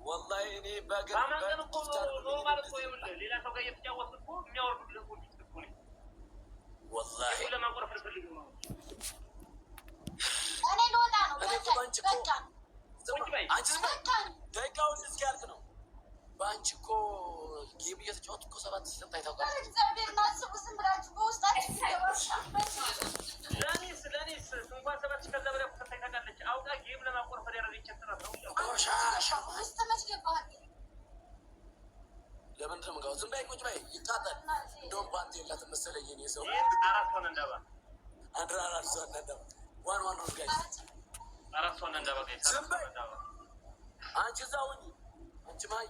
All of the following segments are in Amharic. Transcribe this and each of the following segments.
والله إني باقي ما كان نقول ما نقول يقول لي لا توقع يتجاوز الكون ميور بالكون تكوني والله يقول ما غرف الفريق أنا لو أنا بكان አንቺ ደቂቃውን እስኪያልቅ ነው። በአንቺ እኮ ጌም እየተጫወቱ እኮ 7 ሰጣይ ታውቃለህ። እግዚአብሔር ማስቡ ዝም ብላችሁ በውስጣችሁ ለኔስ እንኳን 7 ከዛ በላይ ሰጣይ ታውቃለች። አውቃ ጌም ለማቆርፈር ያደረገች ተራፍ ነው። ቆሻሻ ማስተመች ገባህ። ለምን ተመጋው ዝም በይ ቁጭ በይ ይቃጠል። እንደውም ፓንት የላትም መሰለኝ እኔ ሰው አራት ሆነ እንደባ አራት ሰው እንደባ ዋን ጋይስ አራት ሰው እንደባ ጋይስ አንቺ ዛውኝ አንቺ ማይ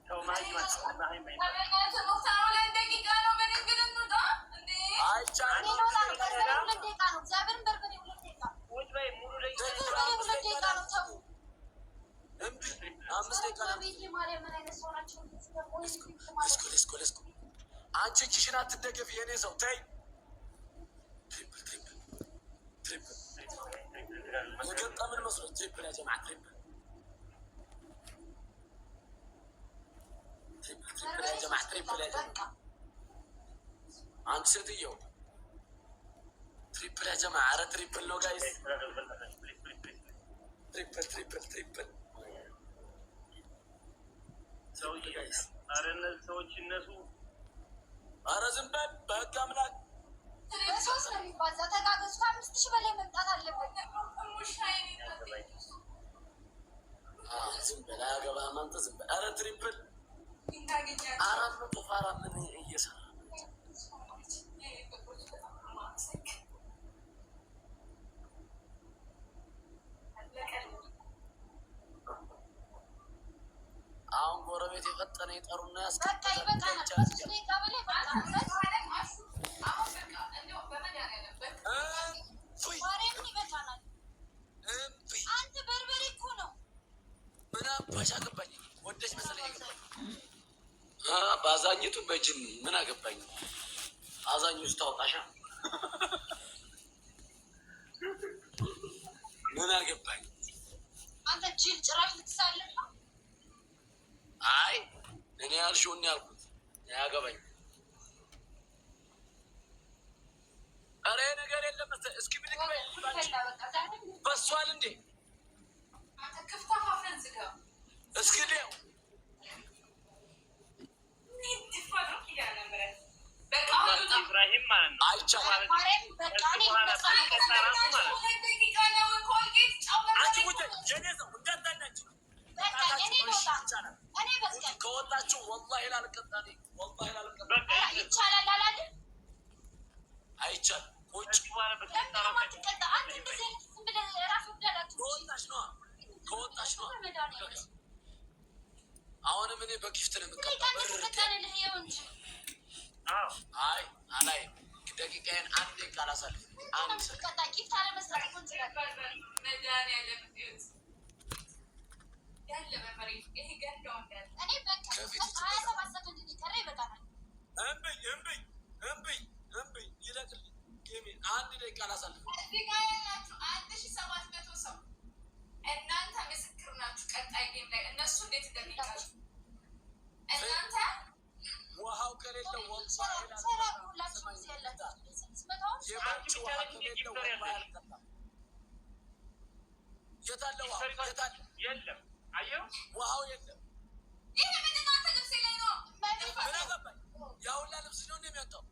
ተው ማይ አንቺ ኪሽን አትደገፊ የኔ ሰው ተይ። ትሪፕል የገጠምን መስሎኝ ትሪፕል ያ ጀማዓ ትሪፕል ያ ጀማዓ ትሪፕል ያ ጀማዓ አንቺ ሴትዮ ትሪፕል ያ ጀማዓ ኧረ ትሪፕል ነው ጋይስ ትሪፕል ሰውዬ ጋይስ ኧረ እነዚህ ሰዎች እነሱ ኧረ ዝም በል በህግ አምላክ በሶስት ነው የሚባዛ ተጋገዙ። 5000 በላይ መምጣት አለበት። ዝም በል አያገባህም አንተ ዝም በል። ኧረ ትሪፕል 400 ፋራ ምን እየሰራ አሁን ጎረቤት የፈጠነ ይጠሩና ያስቀጣል። አንተ በርበሬ እኮ ነው። ምን አባሽ አገባኝ? ወደሽ መሰለኝ አገባኝ። በአዛኝቱ በጅን ምን አገባኝ? አዛኙ ውስጥ ታውቃሻ ምን አገባኝ? አንተ ጅል ጭራሽ ልትሳለፍ ነው። አይ እኔ ያልሽውን ያልኩት ያገባኝ። ኧረ ነገር የለም መሰለኝ። እስኪ ብድግ በይ በሷል እንዴ እስኪ ዲያው ኢብራሂም ማለት ነው አይቻልም። ከወጣችሁ ወላሂ ላልቀጣ ይቻላል አላለም። አይቻልም። ቁጭ ከወጣች ነው። አሁንም እኔ በጊፍት ነው የምቀጣው። አይ አላይም። ደቂቃዬን አንድ ቃል አሳልፍ አንድ እምብኝ ይለቅልኝ ጌሜን አንድ ደቂቃ አላሳልፍ። 1700 ሰው እናንተ ምስክር ናችሁ። ቀጣይ ጌም ላይ እነሱ እንዴት እንደሚቀሩ እናንተ ውሃው ከሌለ የታለ የለም። አየሁ ውሃው የለም። ይሄ ምንድን ነው? አንተ ልብሴ ላይ ነው። ምን አገባኝ? ያ ሁላ ልብስ ነው እንደሚያወጣው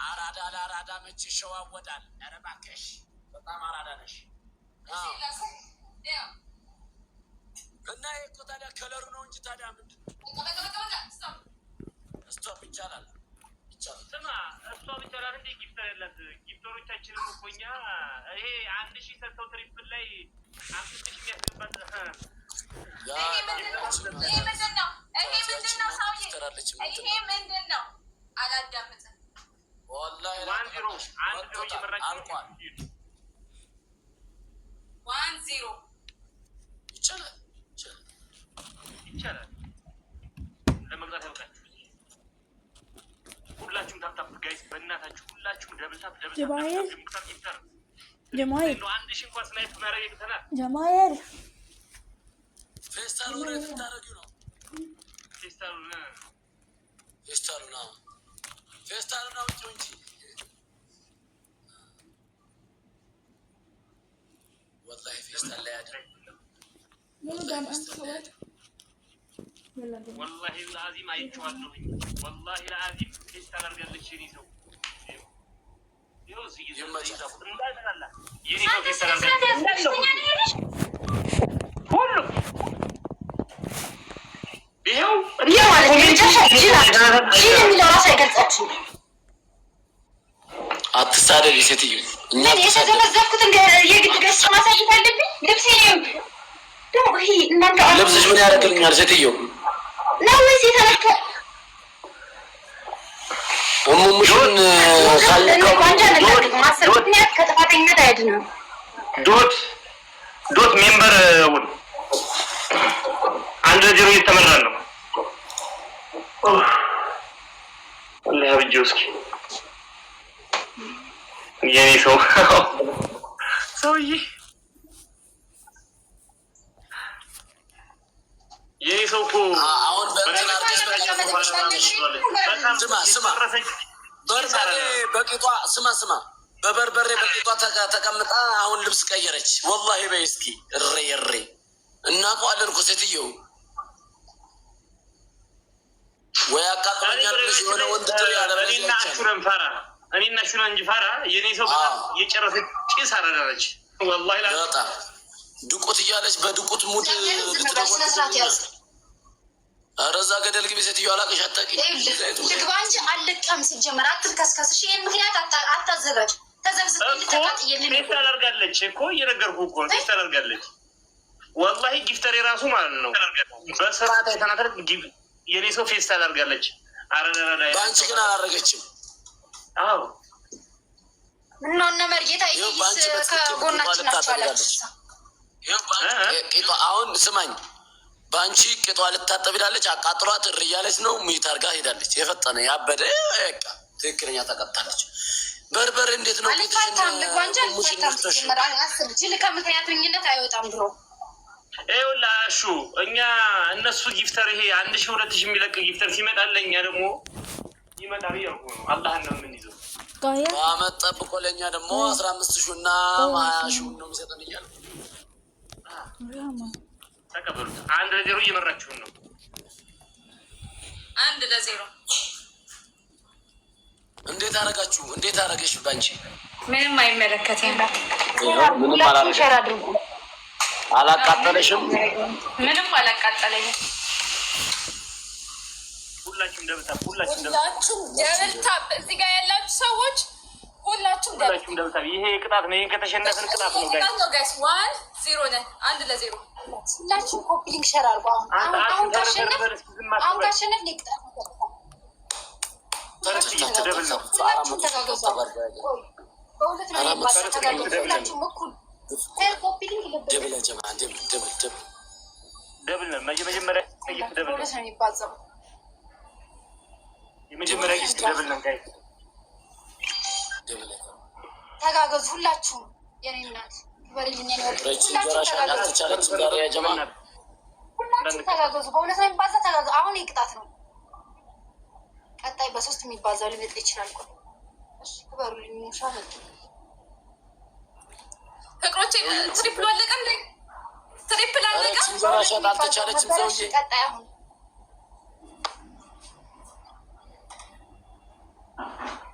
አራዳ ለአራዳ መች ይሸዋወዳል። ኧረ እባክሽ በጣም አራዳ ነሽ። እና ይሄ እኮ ታዲያ ከለሩ ነው እንጂ ታዲያ ምንድን ነው? ስቶፕ ይቻላል። ስማ ስቶፕ ይቻላል እንዴ? ጊፍተር የላት ጊፍተሮቻችንም እኮ እኛ ይሄ 1000 ሰጥተው ትሪፕል ላይ 5000 የሚያስገባት ይሄ ምንድን ነው? አላዳምጥም። ወላሂ 1-0 እየመራች አልቋል። 1-0 ይቻላል። ለመግዛት ያውቃችሁ ሁላችሁም ታፕታፕ ጋይስ፣ በእናታችሁ ሁላችሁ جمايل جمايل فيستالونا وتونجي والله فيستال لا يدري والله العظيم አይቼዋለሁ والله العظيم فيستال አርጋለች የኔ ሰው ይኸው ይዘው እንዳይመጣላ የኔ ሰው فيستال አርጋለች ሁሉ ይኸው ማለት የሚለው ራሱ አይገልጻችም። አትሳደብ ሴትዮ። እኛ የተዘበዘብኩት እንደ የግድ ገጽ ማሳየት አለብኝ። ልብሴ ነው ይሄ እናንተ ልብስሽ ምን ያደርግልኛል ሴትዮ? ነው ወይስ የተነካ ሙሙሽን ሳልነው አንተ ነገር ማሰብ ምክንያት ከጥፋተኝነት አይድንም። ዶት ሜምበር አንድ ዜሮ እየተመራ ነው። አላህ ብጆስኪ የኔ ሰው ሰውዬ የኔ ሰው እኮ አሁን ስማ በበርበሬ በቂጧ ተቀምጣ አሁን ልብስ ቀየረች። ወላሂ በይ እስኪ እሬ እናውቀዋለን እኮ ሴትየው ወይ አቃጥሎኛል ብለሽ የሆነ ወንድ ጥሪ ያለ እኔና ሹረን እንጂ ፈራ የኔ ሰው የጨረሰች ጭስ አረዳለች። ወላሂ በጣም ድቁት እያለች በድቁት ሙድ ልትደውል ያዝ። ኧረ እዛ ገደል ግቢ ሴትዮ አላውቅሽ አታውቂኝ። ልግባ እንጂ አልለቀም። ሲጀመር አትልከስከስ። እሺ ይሄን ምክንያት አታዘጋጅ። ተዘብዝብ ልትቀጥይልኝ ፌስት አላርጋለች እኮ እየነገርኩህ እኮ ፌስት አላርጋለች። ወላሂ ጊፍተር የራሱ ማለት ነው በስርዓት አይተናተር የኔ ሰው ፌስት አላርጋለች። አረዳዳ በአንቺ ግን አላረገችም። አዎ እና መርጌታ ይይስ ከጎናችን ናቸው አላችሁ። ቂጧ አሁን ስማኝ፣ በአንቺ ቂጧ ልታጠብ ሄዳለች። አቃጥሏት እር እያለች ነው ሚት አድርጋ ሄዳለች። የፈጠነ ያበደ በቃ ትክክለኛ ተቀጣለች። በርበሬ እንዴት ነው አልፋታም ልጓንጃ አልፋታም ሲጀመር አስብ ጅል ከምክንያቱኝነት አይወጣም ብሎ ይኸውልሽ እኛ እነሱ ጊፍተር ይሄ 1000 2000 የሚለቅ ጊፍተር ሲመጣለኛ ደግሞ ይመጣል ያልኩ ነው። አላህን ነው የምንይዘው። አመት ጠብቆ ለእኛ ደግሞ 15,000 እና 20,000 ነው የሚሰጠን እያለ ተቀበሉት። 1-0 እየመራችሁን ነው። 1-0 እንዴት አደረጋችሁ? እንዴት አደረገሽ? ባንቺ ምንም አይመለከተኝም። ምንም አላደረገ አላቃጠለሽም? ምንም አላቃጠለኝም። ሁላችሁም ደብታ እዚህ ጋር ያላችሁ ሰዎች ሁላችሁም ደብታ። ይሄ ቅጣት ነው። ይሄን ከተሸነፍን ቅጣት ነው ጋይስ። 1-0 ነን። 1-0 ሁላችሁም ኮፒሊንግ ሸር አድርጉ። አሁን ካሸነፍ ለቅጣት ተጋገዙ። ሁላችሁም የኔ እናት በሪልኝ ሁላችሁም ተጋገዙ። በሁለት ነው የሚባዛ ተጋገዙ። አሁን የቅጣት ነው። ቀጣይ በ3 የሚባዛው ሊመጣ ይችላል። እሺ ክበሩልኝ። ሙሻለት ፍቅሮቼ ትሪፕል አለቀ እንዴ? ትሪፕል አለቀ። ራሻት አልተቻለችም። ሰውዬ ቀጣይ አሁን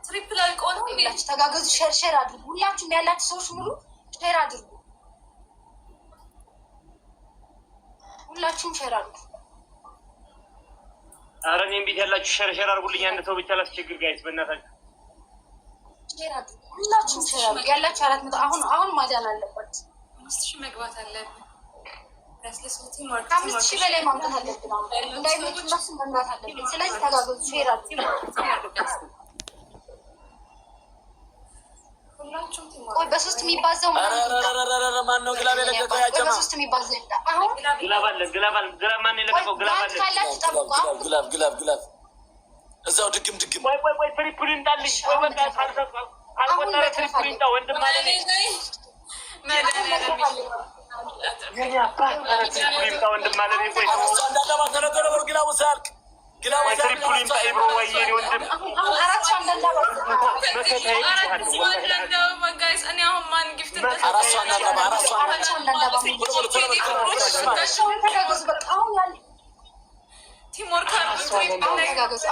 ትሪፕል አልቆ ነው። ሁላችሁ ተጋገዙ። ሼር አድርጉ። ሁላችሁም ያላችሁ ሰዎች ሙሉ ሼር አድርጉ። ሁላችሁም ሼር አድርጉ። ኧረ እኔም ቤት ያላችሁ ሸር አድርጉልኝ። አንድ ሰው ብቻ ላስቸግር ጋይስ፣ በእናታችሁ ሼር አድርጉ። ሁላችሁም ሼር አድርጉ። ያላችሁ 400 አሁን ማዳን አለባችሁ። 5,000 መግባት አለብን። 5,000 በላይ ማምጣት አለብን። እንዳይመጡ እነሱ መምራት አለብን። ስለዚህ ተጋገዙ። ሼር አድርጉ። ቆይ በ3 የሚባዛው ማን ነው? ግላብ የለቀቀው ያጀማ በ3 የሚባዛው አሁን ግላብ ማን የለቀቀው? ግላብ አለ። ካላችሁ ጠብቁ። ግላብ እዛው ድግም ወይ ትሪፕል እንዳልሽ ወይ በቃ ካልቆጠረ ትሪፕል ይምጣ ወንድም አለ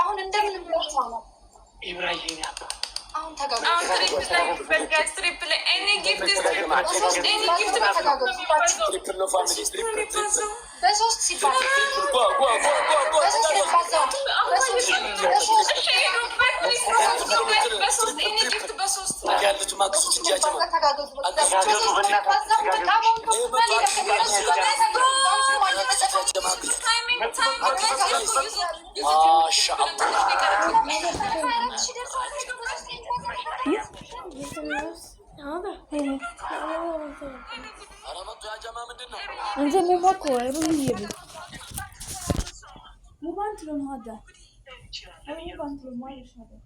አሁን እንደምን ኢብራሂም አሁን ትሪፕል ኤኒ ጊፍት በሶስት ሲባል انزل لي ماكو يروح مو بنطلون هذا مو بنطلون ما ايش هذا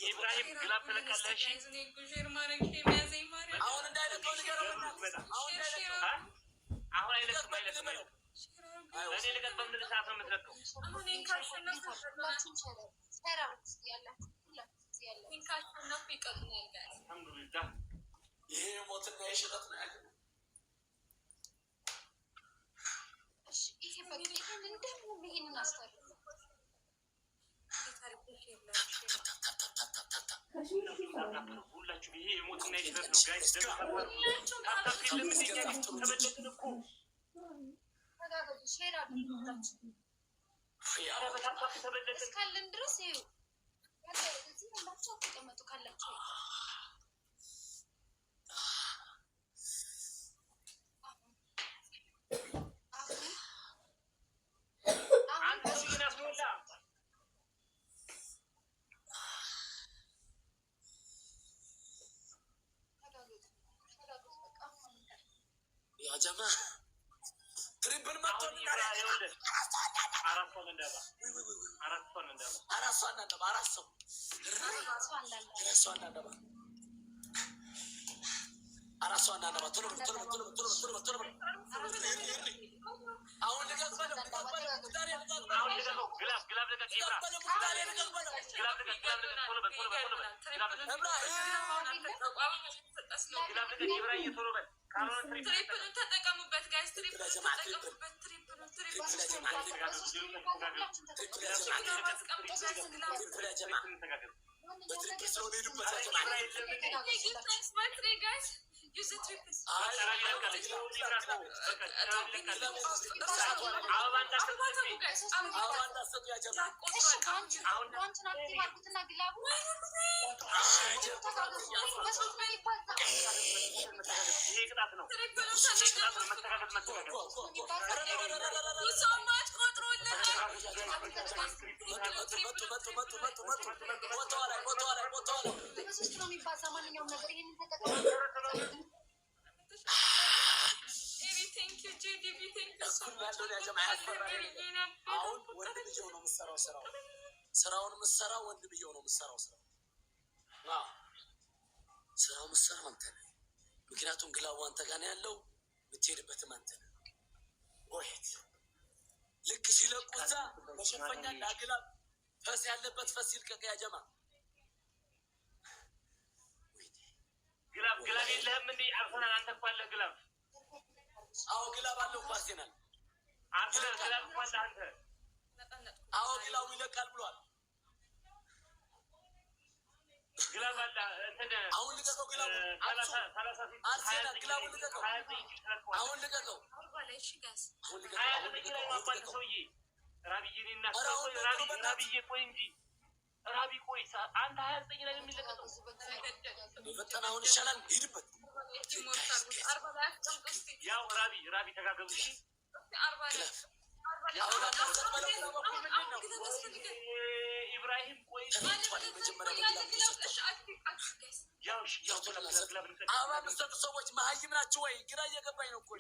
ኢብራሂም ግላብ ተለቃለሽ። አሁን እንዳይለቀው ንገረው። አሁን አይለቅም አይለቅም። እኔ ልቀቅ በምን ሰዓት ነው የምትለቀው? አልሐምዱሊላህ ይሄ ሞትና የሽረት ነው ያለ። ይሄ በቃ እንደውም ይሄንን አስተር ሁላችሁ ይሄ የሞትና የሽረት ነው ጋይስ። ተበለጥን እኮ እስካለን ድረስ እዚህ ያላቸው ተቀመጡ ካላቸው ጀማ ትሪፕል መጥቶ ትሪፕሉን ተጠቀሙበት ጋይስ፣ ትሪፕሉን ተጠቀሙበት። ስራውን ምሰራው ወንድ ብየው ነው ምሰራው ስራው ምሰራው አንተ ነህ። ምክንያቱም ግላቡ አንተ ጋር ነው ያለው፣ የምትሄድበትም አንተ ነህ። ወይት ልክ ሲለቁዛ መሸፈኛ ግላብ ፈስ ያለበት ፈስ ይልቀቅ። ያ ጀማ ግላብ የለህም እንዴ? አርሰናል አንተ እኮ አለህ ግላብ። አዎ ግላብ አለው እኮ አርሰናል። አርሰናል ግላብ እኮ አለህ አንተ። አዎ ግላቡ ይለቃል ብሏል። ግላብ አለ እንትን አሁን ልቀቀው። ግላቡ አርሰናል ግላቡ ልቀቀው። አሁን ልቀቀው። ራቢዬ ቆይ እንጂ ራቢ ቆይ፣ አንተ 29 ላይ የሚለቀቀው ፈጠና አሁን ይሻላል። ሂድበት። ያው ራቢ ተጋገዙ። ኢብራሂም ቆይ አበባ የምትሰጡ ሰዎች መሀይም ናችሁ ወይ? ግራ እየገባኝ ነው እኮ።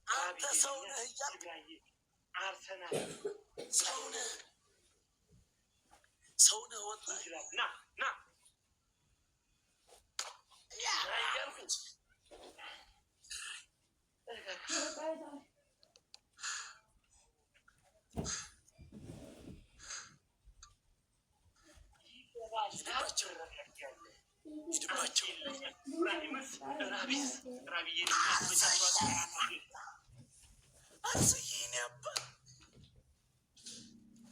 አንተ ሰው ነህ እያልክ አርሰናል ሰው ነህ ወጣህ ና ሂድባቸው። አስይን ያባ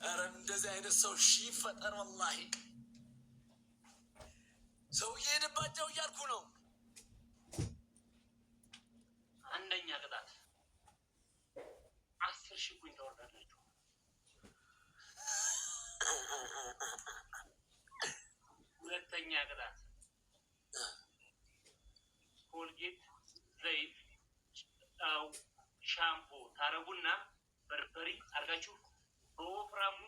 ኧረ እንደዚህ አይነት ሰው ሺህ ይፈጠር። ወላሂ ሰው እየሄድባቸው እያልኩ ነው። አንደኛ ቅጣት 10,000 ኩኝ ታወርዳላችሁ። ሁለተኛ ቅጣት ትቀቡና በርበሬ አድርጋችሁ በወፍራሙ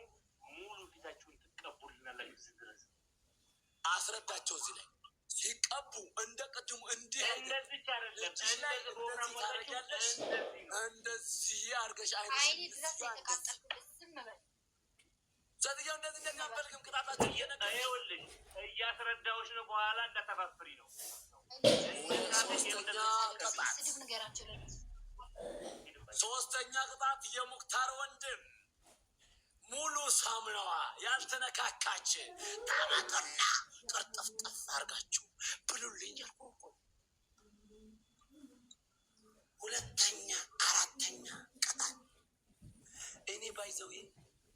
ሙሉ ፊታችሁን ትቀቡልናላችሁ። እዚህ ድረስ አስረዳቸው። እዚህ ላይ ሲቀቡ እንደ ቅድሙ እንዲህ እንደዚህ አይደለም። እንደዚህ አድርገሽ አይኔ ድረስ የተቃጠልኩት ዝም በል ሴትዮው እንደዚህ እንደሚያፈልግም ቅጣታቸው ይኸውልሽ እያስረዳሁሽ ነው። በኋላ እንዳታፋፍሪ ነው። ሶስተኛ ቅጣት የሙክታር ወንድም ሙሉ ሳሙናዋ ያልተነካካች ታመጡና ቅርጥፍጥፍ አድርጋችሁ ብሉልኝ አልኩ። ሁለተኛ አራተኛ ቅጣት እኔ ባይዘው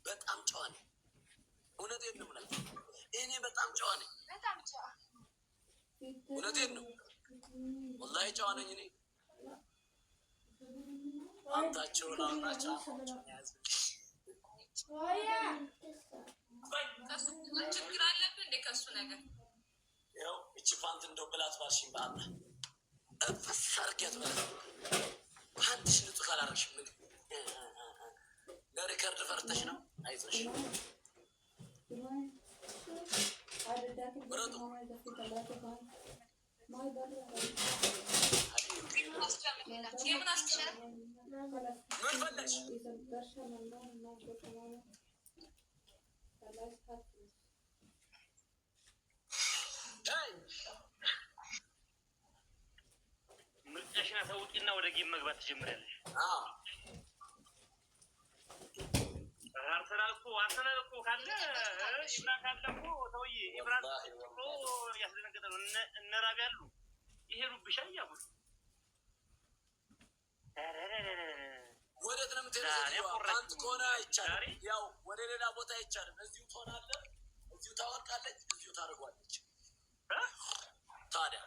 በጣም ጨዋ ነኝ። እውነቴን ነው የምላቸው። እኔ በጣም ጨዋ ነኝ። እውነቴን ነው ወላሂ ጨዋ ነኝ እኔ። አንታቸውን አውራቸው ችግር አለብን እንደ ከሱ ነገር ያው እቺ ፓንት እንደው ብላት ባልሽኝ በአላህ እፈሰርጌት በላ አንድሽ ንጹህ ካላረግሽ ምን ለሪከርድ ፈርተሽ ነው? አይዞሽ ብረቱ ምን ፈለግሽ? ምርጫሽን አሳውቂና ወደ ጌም መግባት ትጀምሪያለሽ። አርሰናል እኮ ካለ ኢብራሂም ካለ እኮ ሰውዬ ኢብራሂም እኮ ያስደነገጠ ነው። እነ ራቢ አሉ ይሄዱብሻ እያሉ ወዴት ነው የምትሄደው? አንተ ከሆነ አይቻልም። ያው ወደ ሌላ ቦታ አይቻልም። እዚሁ ትሆናለህ፣ እዚሁ ታወርቃለች፣ እዚሁ ታደርጓለች። ታዲያ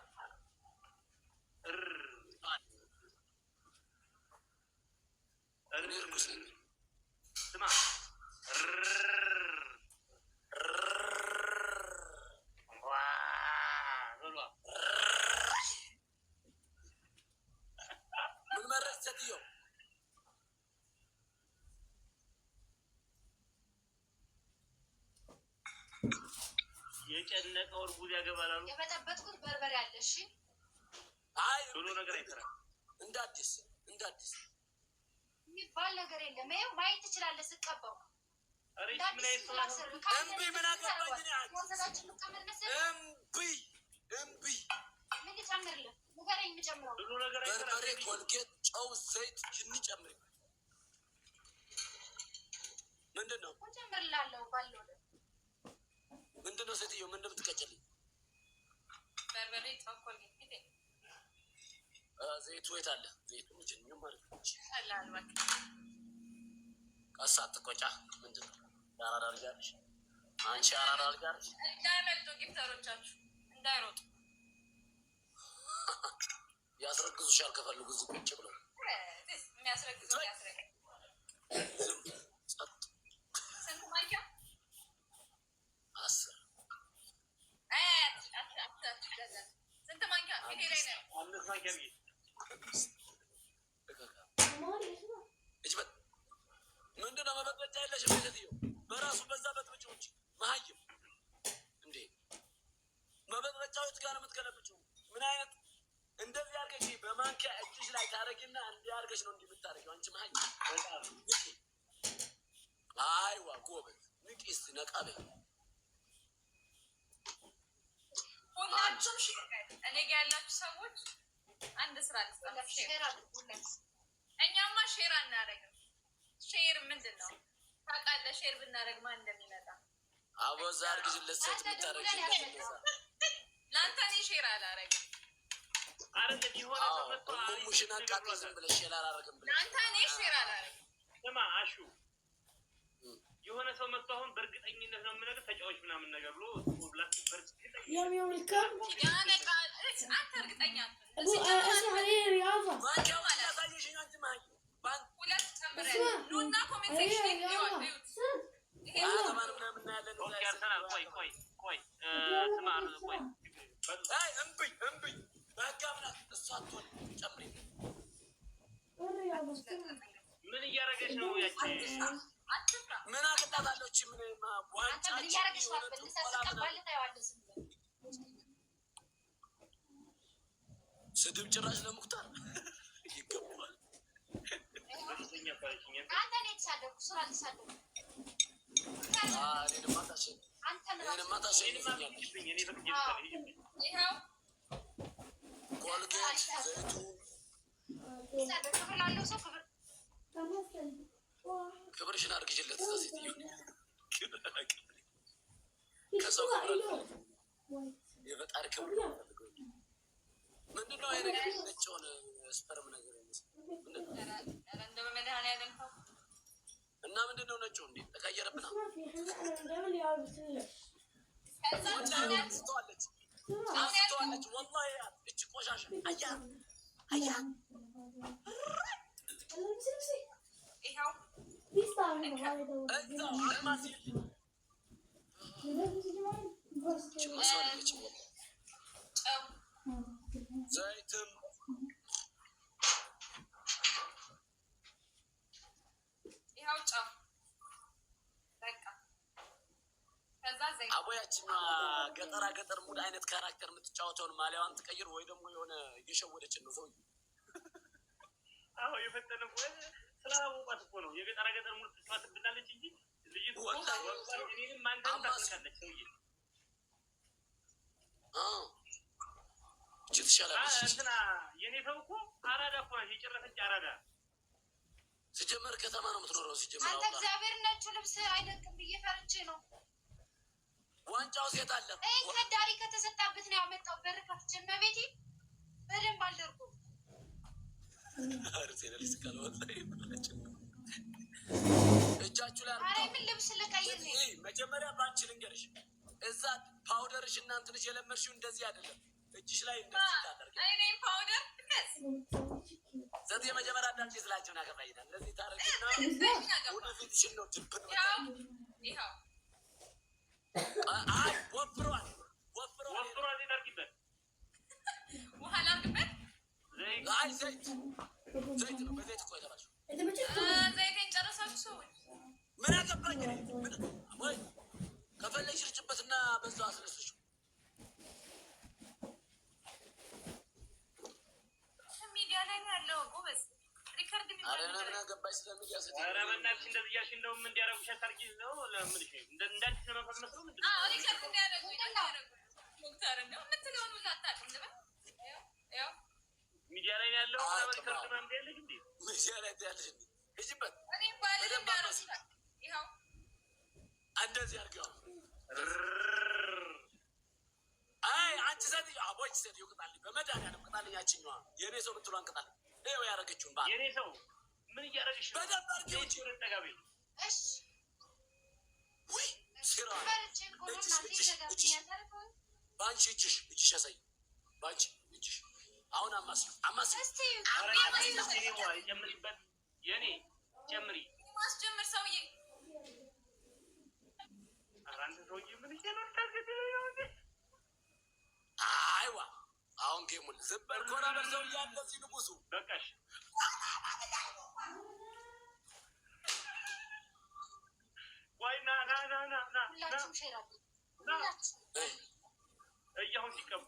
እኔ እርኩስ ነኝ። ስማ ምን መረጥ ሴትዮ የጨነቀው እርጉዝ ያገባላሉ። የበጠበጥኩት በርበሬ አለ። እሺ አይ ብሎ ነገር አይሰራም። እንደ አዲስ የሚባል ነገር የለም። ይኸው ማየት ትችላለህ ስቀባው። እምቢ ምን አገባኝ? እምቢ ምን ልጨምርልህ? ንገረኝ። የምጨምረው ብሎ ነገር በርበሬ፣ ኮልጌት፣ ጨው፣ ዘይት እንጨምር። ምንድን ነው እጨምርልሃለሁ ባለው ምንድን ነው ሴትዮ ምን እንደምትቀጭልኝ? በርበሬ፣ ጨው፣ ኮልጌት ዘይቱ የት አለ? ዘይቱ ምንጭ ማለት ነው። ቀላል በቃ ቀስ አትቆጫ። ምንድን ነው የአራዳ ልጅ አለሽ አንቺ? አራዳ ልጅ አለሽ። እንዳይመልጡ ጊፍተሮቻችሁ እንዳይሮጡ ያስረግዙሻል። ከፈልጉ እዚህ ቁጭ ብለው የሚያስረግዙ ያስረግ ዝም ጸጥ። ስንት ማንኪያ? 10 ስንት ማንኪያ? ፊቴ ላይ ነው 5 ማንኪያ ብዬ ምንድን ነው መበጥበጫ የለሽም? ሴትዮ በራሱ በዛ በጥብጭው እንጂ መሀይም እንዴ! መበጥበጫዎች ጋር ነው የምትገለብጭው። ምን አይነት እንደዚህ አድርገሽ በማንኪያ እጅሽ ላይ ታረጊና እንዲህ አድርገሽ ነው እንዲህ የምታረጊው አንቺ መሀይም። ንቂ! አይዋ ጎበዝ ንቂ! እስኪ ነቃ በይ። ሁላችሁም እኔ ጋ ያላችሁ ሰዎች አንድ ስራ ልስጣችሁ። እኛማ ሼር አናደርግም። ሼር ምንድን ነው ታውቃለህ? ሼር ብናደርግ ማን እንደሚመጣ አቦዛ አርግዝለት ሴት የምታረጊ ለአንተ እኔ ሼር አላደርግም። ሙሽን አቃጥሎ ዝም ብለሽ ሼር አላደርግም ብለሽ ለአንተ እኔ ሼር አላደርግም። ስማ አሹ የሆነ ሰው መጥቶ አሁን በእርግጠኝነት ነው የምነግርህ ተጫዋች ምናምን ነገር ብሎ አንተ እርግጠኛ ሁለት ጨምረን ኑና ኮሜንት ሴክሽን ምን ነው ያቺ ምን አቅጣታለሁ? እቺ ምን ዋንጫ እያረገች ልሰስቀባል ታየዋለህ። ስድብ ጭራሽ ለሙክታር ይገባል። አንተ ነው የተሳደብኩ ስራ ልሳደብ ኮልጌት ዘይቱ ክብር ላለው ሰው ክብርሽን አድርግሽለት። እዛ ሴትዮ ከሰው ክብር የፈጣሪ ክብር ምንድን ነው? ይሄ ነገር ነጭ ሆነ ስፐርም ነገር እና ምንድን ነው ነጩ? እንዴ ተቀየረብና አንስተዋለች። ወላሂ እች ቆሻሻ አያ አያ ዘይትም አቦያችን ገጠራ ገጠር ሙድ አይነት ካራክተር የምትጫወተውን ማሊያዋን ትቀይር ወይ ደግሞ የሆነ እየሸወደችን ነው ሰው። አዎ የፈጠነ ስላላወቋት እኮ ነው የገጠራ ገጠር ሙድ ትጫወትብናለች እንጂ ልጅቱ እኔንም ማንተን ታስነካለች ሰውዬ። እቺ ትሻላለች። እንትና የኔ ሰው እኮ አራዳ እኮ ናት፣ የጨረሰች አራዳ። ሲጀመር ከተማ ነው የምትኖረው። ሲጀመር አንተ እግዚአብሔር ነጩ ልብስ አይለቅም ብዬ ፈርቼ ነው። ዋንጫው ሴት አለ ከዳሪ ከተሰጣበት ነው ያመጣው። በር ከፍቼና ቤቴ በደንብ አልደርኩም። እጃችሁ ላይ አረ ምን ልብስ ልቀይር ነው? መጀመሪያ ባንቺ ልንገርሽ፣ እዛ ፓውደርሽ እናንተ ልጅ የለመድሽው እንደዚህ አይደለም። እጅሽ ላይ እንደዚህ ታደርጊ። እኔ ፓውደር ዘት የመጀመሪያ ዳንቺ ስላችሁን አገባይና እንደዚህ ታደርጊና ወደፊትሽን ነው ድብን ይኸው አይ ወፍሯል ይደርግበት ውሃ ላድርግበት። አይ ዘይት ነው። በዘይት እኮ የተባልሽው ዘይቴን ጨረሳችሁ ሰዎች? ምን አገባኝ ወይ ከፈለግሽ ርጭበትና በዛው አስነስሽው። ሚዲያ ላይ ያለው ጎበዝ ሪከርድ ገባሽ ስለሚዲያ ስ ኧረ በእናትሽ እንደዚህ እያልሽ እንደውም እንዲያረጉሽ አታርጊ ነው ለምልሽ እንዳንቺ ለመፈመስ ነው ምንድን ነው ሪከርድ እንዲያደርጉ ዶክተር እንደው የምትለውን ሁሉ አታውቅም ልበል። ሚዲያ ላይ ያለው ሪከርድ ምናምን ያለሽ እንዴ? ሚዲያ ላይ ያለሽ እንዴ? እጅበት እኔ ባልልም ያረሱታል። ይኸው እንደዚህ አድርገው። አይ አንቺ ሴትዮ አቦች ሴትዮ ቅጣልኝ፣ በመድኃኒዓለም ቅጣልኝ። ያችኛዋ የእኔ ሰው ብትሏን ቅጣልኝ። ይኸው ያደረገችውን ባ የእኔ ሰው ምን እያደረግሽ ነው? በደንብ አድርጌው እንጂ ጠጋቤ እሺ ወይ ስራ በአንቺ እጅሽ ያሳይ። በአንቺ እጅሽ አሁን አማስይ ጨምሪበት። የኔ ጨምሪ ማስጀምር ሰውዬ። ኧረ አንተ ሰውዬ ምን ይችላል? አይዋ አሁን ጌሙን ዝም በል ኮራ በል ሰውዬ። እንደዚህ ንጉሱ በቃሽ። ወይ ና ሁላችሁም ሼር አድርጉ። እያሁን ሲቀቡ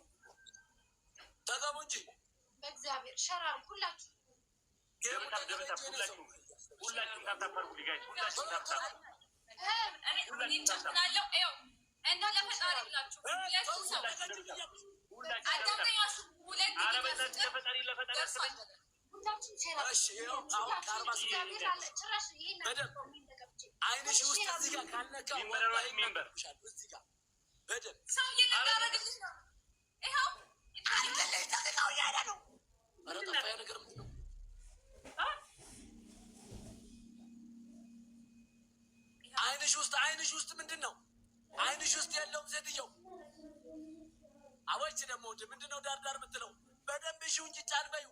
ተቀቡ እንጂ በእግዚአብሔር ሼር አድርጉ። ሁላችሁ ሁላችሁም ታታፈሩ ሊጋች ሁላችሁም ታታፈሩ ጨምናለው ው እና ለፈጣሪ ብላችሁ ሁለቱም ሰው አዳምጠኛ ሁለት ለፈጣሪ አስበኝ። ሁላችሁም ሼር አይንሽ ውስጥ እዚህ ጋር ካልነካ እዚህ ጋር በደንብ ሰው እየነጋረግልሽ ነው። ይኸው ተቀቃው ያለ ነው። ኧረ ጠፋ ነገር ምንድን ነው? አይንሽ ውስጥ ምንድን ነው? አይንሽ ውስጥ የለውም ሴትየው። አቦች ደግሞ ምንድን ነው ዳር የምትለው? በደንብ እሺው እንጂ ጫን በይው።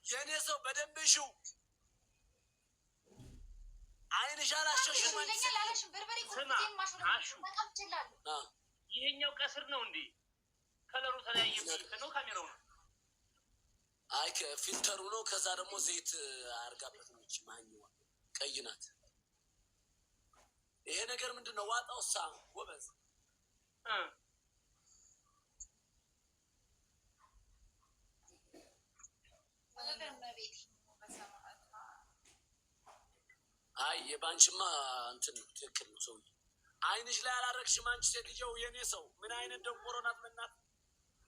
የእኔ ሰው በደንብ እሺው። አይንሽ አላሸሽም። ይሄኛው ቀስር ነው እንዴ? ከለሩ ተለያየ ነው። ካሜራው ነው አይ ፊልተሩ ነው። ከዛ ደግሞ ዘይት አርጋበት ነው። እቺ ማኛዋ ቀይ ናት። ይሄ ነገር ምንድነው? ዋጣው ሳ ጎበዝ አይ የባንቺማ እንትን ትክክል ነው። ሰውዬ አይንሽ ላይ አላረግሽም አንቺ ሴትየው። የኔ ሰው ምን አይነት ደንቆሮ ናት መናት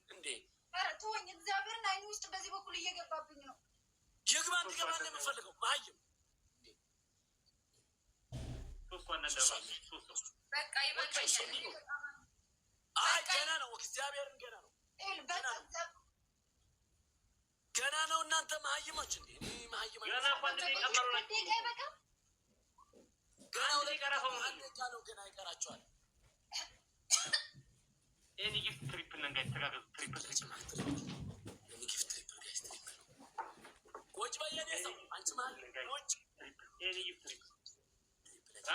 እንዴ! ተወኝ እግዚአብሔርን። አይኑ ውስጥ በዚህ በኩል እየገባብኝ ነው። ይግባ እንዲገባ ነው የምፈልገው። ማይም በቃ ይበቃኛል። አይ ገና ነው፣ እግዚአብሔርን ገና ነው፣ ገና ነው። እናንተ መሀይሞች እንዴ! እኔ መሀይም ገና ነው፣ ገና ይቀራቸዋል። ይሄን ጊፍት ትሪፕል ነን ጋይስ፣ ተጋገዙ። ትሪፕል ቁጭ በይ የኔ ሰው። አንቺ ማን ቁጭ? ይሄን ጊፍት ትሪፕል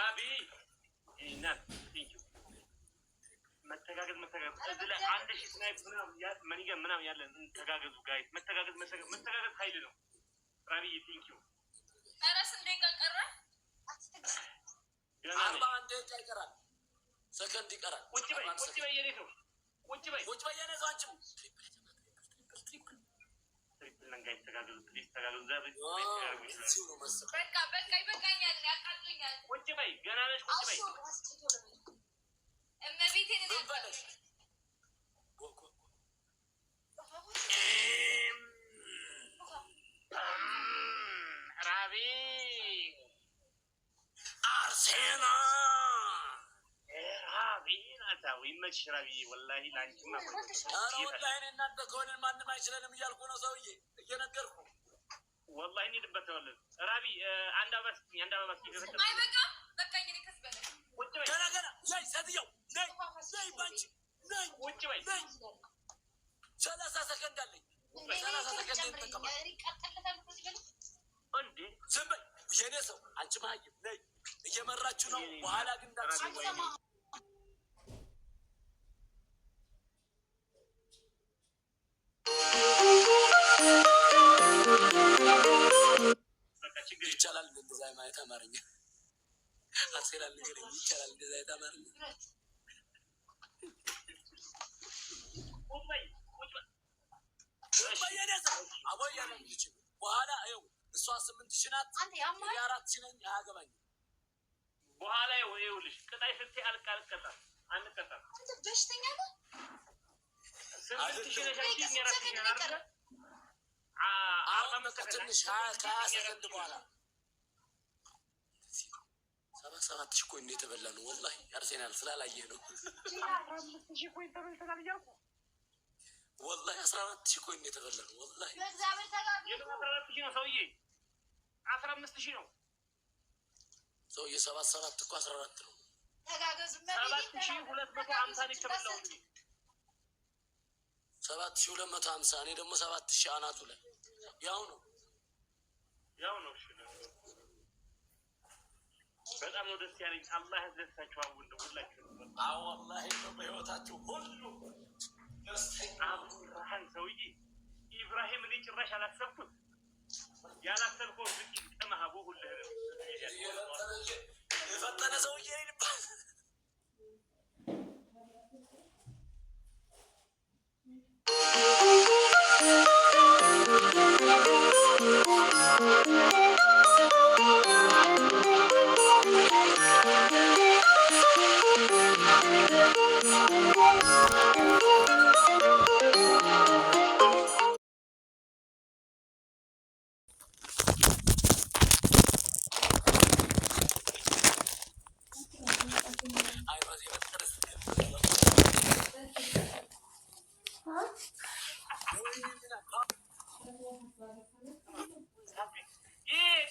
አቢ እናት መተጋገዝ እዚህ ላይ 1000 ስናይፕ ምናምን ያለን ተጋገዙ ጋይስ። መተጋገዝ ኃይል ነው። ራቢ ቴንክ ዩ። ኧረ ስንት ደቂቃ ቀረ? 41 ደቂቃ ይቀራል፣ ሰከንድ ይቀራል። ቁጭ በይ የኔ ሰው፣ ቁጭ በይ የኔ ሰው። አንቺ ትሪፕል ነን ጋይስ፣ ተጋገዙ ፕሊዝ፣ ተጋገዙ። በቃ ይበቃኛል፣ ያቃጥለኛል። ቁጭ በይ ገና ነሽ፣ ቁጭ በይ እመቤቴን ራቢ አርሴና ናታዊ መች ራቢ ወላሂ ላንቺማ ወላሂ እናንተ ከሆነን ማንም አይችለንም እያልኩ ነው ሰውዬ፣ እየነገርኩ ወላሂ እንሄድበታለን። ራቢ አንድ አበባ አይበቃም። በቃኝ። እኔ ከዚህ በላይ ገና ነይ ሴትየው፣ ነይ ባንቺ ነይ፣ ቁጭ በይ። 30 ሰከንድ አለኝ። 30 ሰከንድ ይጠቀማል እንዴ! ዝም በይ የኔ ሰው። አንቺ መሀይም ነይ፣ እየመራችሁ ነው። በኋላ ግን ይቻላል እንደዛ ማለት አማርኛ አስከላል ነገር ይቻላል እንደዛ አይነት አማርኛ በኋላ ይኸው እሷ 8000 ናት፣ 4000 ነኝ። አያገባኝም። በኋላ ይኸውልሽ ቅጣይ ስትይ አልቀጣም፣ አንቀጣም። አንተ በሽተኛ ነህ። 8000 ነሽ አንቺ፣ 4000 አርጋ ትንሽ 20 ሰከንድ በኋላ 77,000 ኮይን የተበላ ነው። ወላሂ አርሴናል ስላላየህ ነው። 15,000 ኮይን ተበልተናል እያልኩ ወላሂ 14,000 ኮይን የተበላ ነው። ወላሂ በእግዚአብሔር ተጋግዙ። 14,000 ነው ሰውዬ፣ 15,000 ነው ሰውዬ። 77 እኮ 14 ነው። ተጋገዙ። 7,250 ነው የተበላው። 7,250 እኔ ደግሞ 7,000 አናቱ ላይ ያው ነው። እሺ በጣም ነው ደስ ያለኝ። አላህ ያስደስታችሁ። አሁን ሁላችሁም ወላሂ ነው በህይወታችሁ ሁሉ ደስተኛ አብዱራህማን ሰውዬ ኢብራሂም እኔ ጭራሽ አላሰብኩት። ያላሰብከው ዝቂ ጠማሃቦ ሁልህ የፈጠነ ሰውዬ ይባል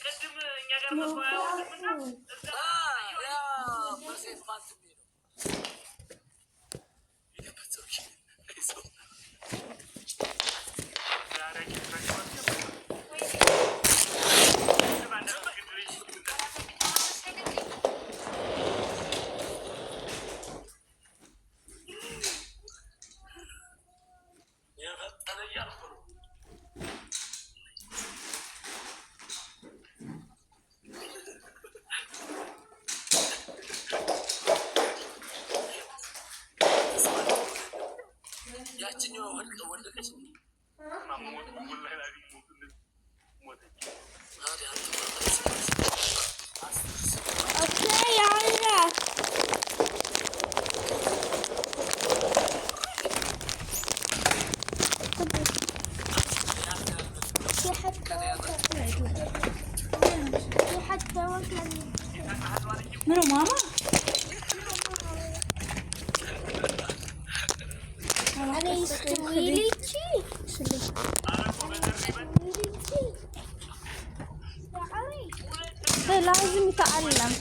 ቅድም እኛ ጋር መስዋያ اوكي يلا في حتى منو ماما؟ هذا يستوي لي لازم يتعلم.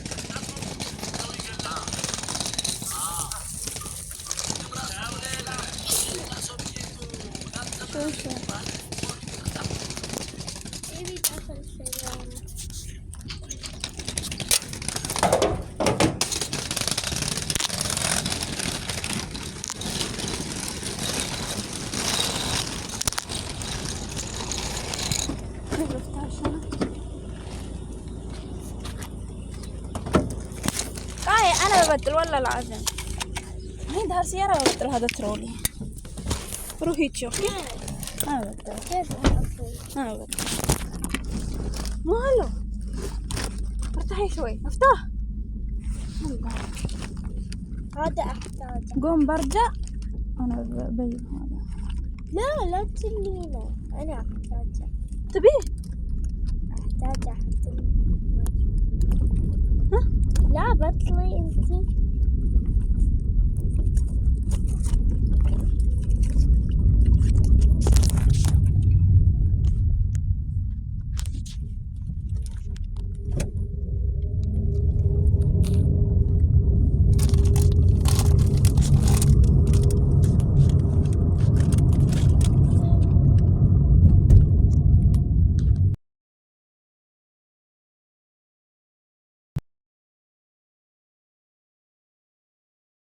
شو يبي داخل السيارة. أنا ببدل والله العظيم. هيدا هالسيارة ببدل هذا ترولي. روحي تشوفي. أنا ببدل. أنا ببدل. ماله. ارتاحي شوي. افتح. هذا أحتاجه. قوم برجع. أنا ببين هذا. لا تسلينه. أنا أحتاجه. تبيه؟ أحتاجه حتى. لا بطلي انتي.